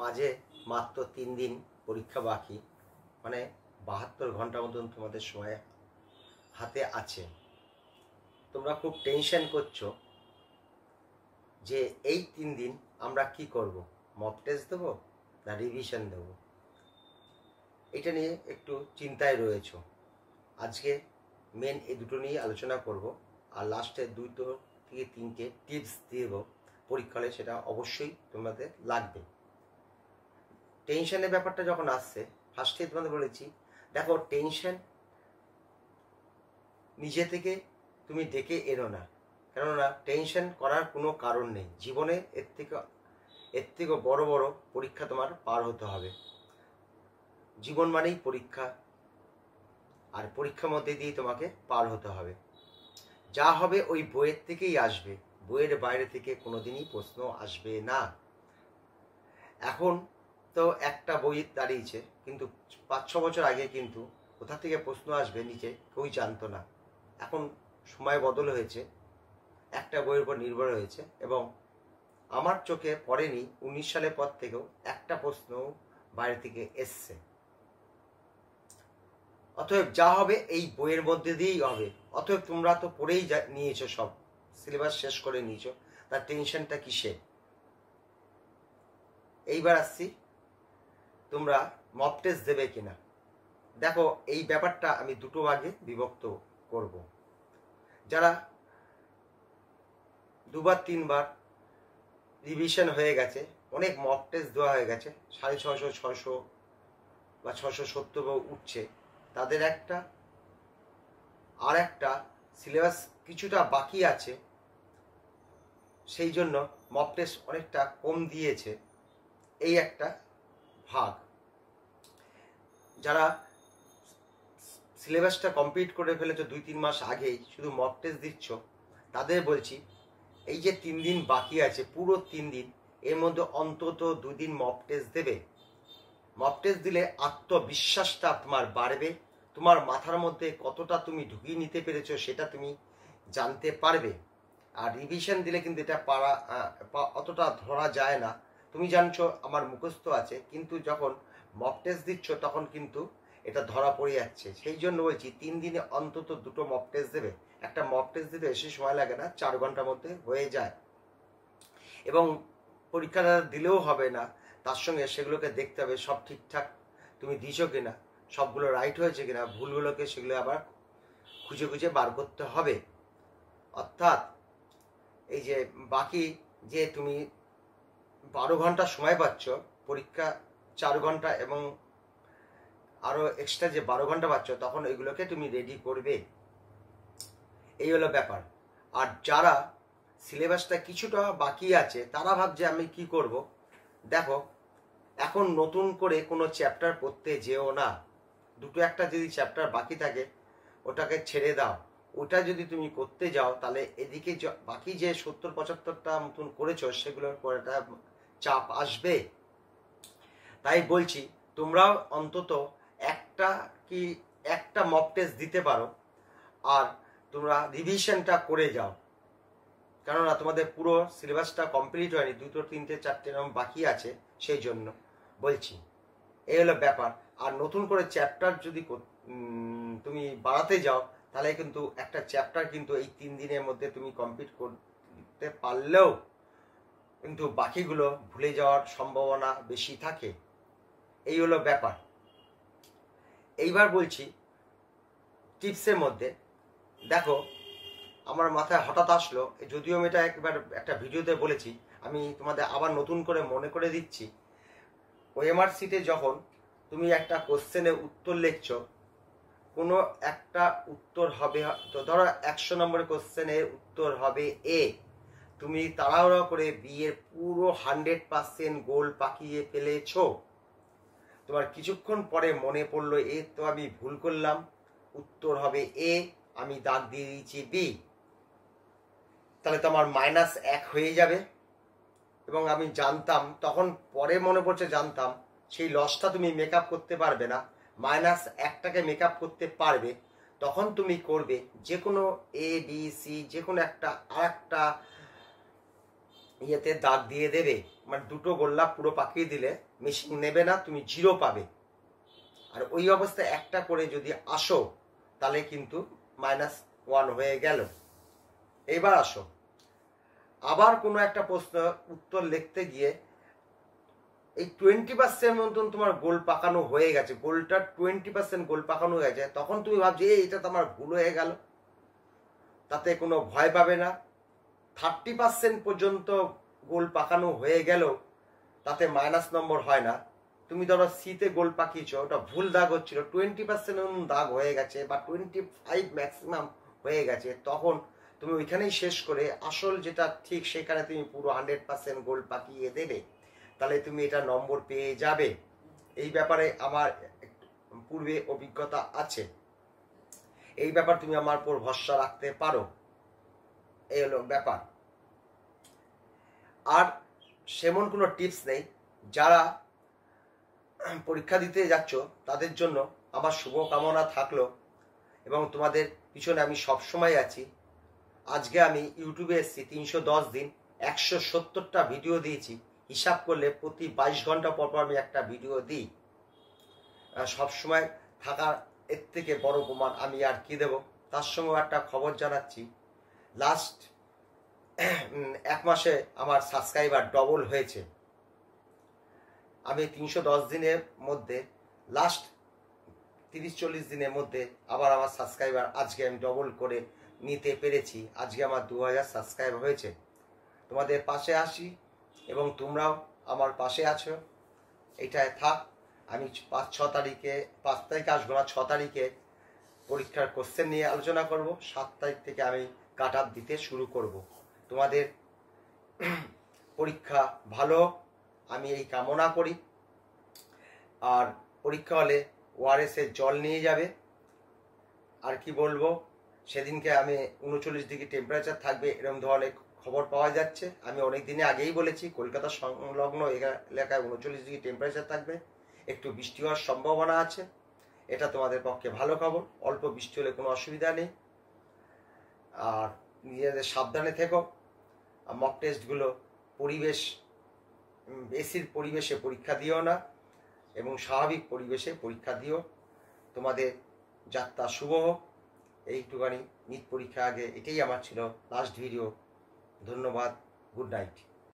মাঝে মাত্র 3 দিন পরীক্ষা বাকি, মানে 72 ঘন্টা মতন তোমাদের সময় হাতে আছে। তোমরা খুব টেনশন করছো যে এই 3 দিন আমরা কি করব, মক টেস্ট দেবো না রিভিশন দেব, এটা নিয়ে একটু চিন্তায় রয়েছো। আজকে মেন এই দুটো নিয়ে আলোচনা করব, আর লাস্টে 2 থেকে 3টে টিপস দেব পরীক্ষা হলে, সেটা অবশ্যই তোমাদের লাগবে। টেনশনের ব্যাপারটা যখন আসছে, ফার্স্টে তোমাদের বলেছি, দেখো টেনশন নিজে থেকে তুমি ডেকে এনো না, কেননা টেনশন করার কোনো কারণ নেই। জীবনে এর থেকে বড় বড় পরীক্ষা তোমার পার হতে হবে। জীবন মানেই পরীক্ষা, আর পরীক্ষার মধ্যে দিয়ে তোমাকে পার হতে হবে। যা হবে ওই বইয়ের থেকেই আসবে, বইয়ের বাইরে থেকে কোনোদিনই প্রশ্ন আসবে না। এখন তো একটা বই দাঁড়িয়েছে, কিন্তু 5-6 বছর আগে কিন্তু কোথা থেকে প্রশ্ন আসবে নিচে কেউই জানতো না। এখন সময় বদল হয়েছে, একটা বইয়ের উপর নির্ভর হয়েছে, এবং আমার চোখে পড়েনি 19 সালের পর থেকেও একটা প্রশ্ন বাইরে থেকে এসছে। অতএব যা হবে এই বইয়ের মধ্যে দিয়েই হবে। অতএব তোমরা তো পড়েই নিয়েছো, সব সিলেবাস শেষ করে নিয়েছো, তার টেনশনটা কিসে? এইবার আসছি তোমরা মক টেস্ট দেবে কিনা। দেখো এই ব্যাপারটা আমি দুটো ভাগে বিভক্ত করব। যারা 2বার 3বার রিভিশন হয়ে গেছে, অনেক মক টেস্ট দেওয়া হয়ে গেছে, 650, 600 বা 670 উঠছে, তাদের একটা আর একটা সিলেবাস কিছুটা বাকি আছে, সেই জন্য মক টেস্ট অনেকটা কম দিয়েছে, এই একটা ভাগ। যারা সিলেবাসটা কমপ্লিট করে ফেলেছো 2-3 মাস আগেই, শুধু মক টেস্ট দিচ্ছ, তাদের বলছি এই যে 3 দিন বাকি আছে, পুরো 3 দিন, এর মধ্যে অন্তত 2 দিন মক টেস্ট দেবে। মক টেস্ট দিলে আত্মবিশ্বাসটা তোমার বাড়বে, তোমার মাথার মধ্যে কতটা তুমি ঢুকিয়ে নিতে পেরেছো সেটা তুমি জানতে পারবে। আর রিভিশন দিলে কিন্তু এটা অতটা ধরা যায় না। তুমি জানছো আমার মুখস্থ আছে, কিন্তু যখন মক টেস্ট দিচ্ছ তখন কিন্তু এটা ধরা পড়ে যাচ্ছে। সেই জন্য বলছি 3 দিনে অন্তত 2টো মক টেস্ট দেবে। একটা মক টেস্ট দিতে বেশি সময় লাগে না, 4 ঘন্টার মধ্যে হয়ে যায়, এবং পরীক্ষাটা দিলেও হবে না, তার সঙ্গে সেগুলোকে দেখতে হবে সব ঠিকঠাক তুমি দিছো কিনা, সবগুলো রাইট হয়েছে কিনা, ভুলগুলোকে সেগুলো আবার খুঁজে খুঁজে বার করতে হবে। অর্থাৎ এই যে বাকি যে তুমি 12 ঘন্টা সময় পাচ্ছ, পরীক্ষা 4 ঘন্টা এবং আরো এক্সট্রা যে 12 ঘন্টা পাচ্ছ, তখন এগুলোকে তুমি রেডি করবে, এই হলো ব্যাপার। আর যারা সিলেবাসটা কিছুটা বাকি আছে, তারা ভাবছে আমি কি করব। দেখো এখন নতুন করে কোনো চ্যাপ্টার পড়তে যেও না। 2-1টা যদি চ্যাপ্টার বাকি থাকে ওটাকে ছেড়ে দাও। ওটা যদি তুমি করতে যাও তাহলে এদিকে বাকি যে 70-75টা মতন করেছো সেগুলোর পর একটা চাপ আসবে। তাই বলছি তোমরাও অন্তত একটা মক টেস্ট দিতে পারো, আর তোমরা রিভিশনটা করে যাও, কেননা তোমাদের পুরো সিলেবাসটা কমপ্লিট হয়নি, 2, 3, 4টে এরকম বাকি আছে, সেই জন্য বলছি। এই হলো ব্যাপার। আর নতুন করে চ্যাপ্টার যদি তুমি বাড়াতে যাও, তাহলে কিন্তু একটা চ্যাপ্টার কিন্তু এই 3 দিনের মধ্যে তুমি কমপ্লিট করতে পারলেও কিন্তু বাকিগুলো ভুলে যাওয়ার সম্ভাবনা বেশি থাকে। এই হলো ব্যাপার। এইবার বলছি টিপসের মধ্যে। দেখো আমার মাথায় হঠাৎ আসলো, যদিও আমি এটা একবার একটা ভিডিওতে বলেছি, আমি তোমাদের আবার নতুন করে মনে করে দিচ্ছি। ওএমআর শিটে যখন তুমি একটা কোশ্চেনের উত্তর লিখছো, কোনো একটা উত্তর হবে, তো ধরো 100 নম্বরের কোশ্চেনের উত্তর হবে এ, তুমি তাড়াহুড়ো করে বি এর পুরো 100% গোল পাকিয়ে ফেলেছো। তোমার কিছুক্ষণ পরে মনে পড়লো এ তো আমি ভুল করলাম, উত্তর হবে এ, আমি দাগ দিয়ে দিয়েছি বি, তাহলে তো আমার -1 হয়ে যাবে। এবং আমি জানতাম, তখন পরে মনে পড়ছে জানতাম, সেই লসটা তুমি মেকআপ করতে পারবে না। -1টাকে মেকআপ করতে পারবে, তখন তুমি করবে যে কোনো এ বি সি যে কোনো একটা আর একটা ইয়েতে দাগ দিয়ে দেবে, মানে দুটো গোল্লা পুরো পাকিয়ে দিলে মেশিন নেবে না, তুমি 0 পাবে। আর ওই অবস্থায় একটা করে যদি আসো তাহলে কিন্তু -1 হয়ে গেল। এবার আসো, আবার কোনো একটা প্রশ্ন উত্তর লিখতে গিয়ে এই 20% মতন তোমার গোল পাকানো হয়ে গেছে, গোলটা 20% গোল পাকানো হয়ে গেছে, তখন তুমি ভাবছো এটা তো আমার ভুল হয়ে গেল। তাতে কোনো ভয় পাবে না। 30% পর্যন্ত গোল পাকানো হয়ে গেল, তাতে মাইনাস নম্বর হয় না। তুমি ধরো সিতে গোল পাকিয়েছো, ওটা ভুল দাগ হচ্ছিল, 20% দাগ হয়ে গেছে বা 25 ম্যাক্সিমাম হয়ে গেছে, তখন তুমি ওইখানেই শেষ করে আসল যেটা ঠিক সেখানে তুমি পুরো 100% গোল পাকিয়ে দেবে, তাহলে তুমি এটা নম্বর পেয়ে যাবে। এই ব্যাপারে আমার পূর্বে অভিজ্ঞতা আছে, এই ব্যাপার তুমি আমার উপর ভরসা রাখতে পারো। এই হলো ব্যাপার। আর সেমন কোনো টিপস নেই। যারা পরীক্ষা দিতে যাচ্ছ তাদের জন্য আমার শুভকামনা থাকলো, এবং তোমাদের পিছনে আমি সবসময় আছি। আজকে আমি ইউটিউবে এসেছি 310 দিন, 170টা ভিডিও দিয়েছি। হিসাব করলে প্রতি 22 ঘন্টা পর পর আমি একটা ভিডিও দিই। সবসময় থাকার এর থেকে বড় প্রমাণ আমি আর কি দেব। তার সঙ্গে একটা খবর জানাচ্ছি, লাস্ট 1 মাসে আমার সাবস্ক্রাইবার ডবল হয়েছে। আমি 310 দিনের মধ্যে লাস্ট 30-40 দিনের মধ্যে আবার আমার সাবস্ক্রাইবার আজকে আমি ডবল করে নিতে পেরেছি। আজকে আমার 2000 সাবস্ক্রাইবার হয়েছে। তোমাদের পাশে আসি এবং তোমরাও আমার পাশে আছো, এটাই থাক। আমি 5 তারিখে আসবো না, 6 তারিখে পরীক্ষার কোশ্চেন নিয়ে আলোচনা করব। 7 তারিখ থেকে আমি কাট অফ দিতে শুরু করব। তোমাদের পরীক্ষা ভালো আমি এই কামনা করি। আর পরীক্ষা হলে ওআরএস এর জল নিয়ে যাবে। আর কি বলবো, সেদিনকে আমি 39 ডিগ্রি টেম্পারেচার থাকবে এরকম ধরনের খবর পাওয়া যাচ্ছে। আমি অনেক দিনে আগেই বলেছি কলকাতা সংলগ্ন এলাকায় 39 ডিগ্রি টেম্পারেচার থাকবে, একটু বৃষ্টি হওয়ার সম্ভাবনা আছে। এটা তোমাদের পক্ষে ভালো খবর, অল্প বৃষ্টি হলে কোনো অসুবিধা নেই। আর নিজেদের সাবধানে থেকো। মক টেস্টগুলো পরিবেশ, এসির পরিবেশে পরীক্ষা দিও না এবং স্বাভাবিক পরিবেশে পরীক্ষা দিও। তোমাদের যাত্রা শুভ হোক। এইটুখানি নিট পরীক্ষা আগে এটাই আমার ছিল লাস্ট ভিডিও। ধন্যবাদ, গুড নাইট।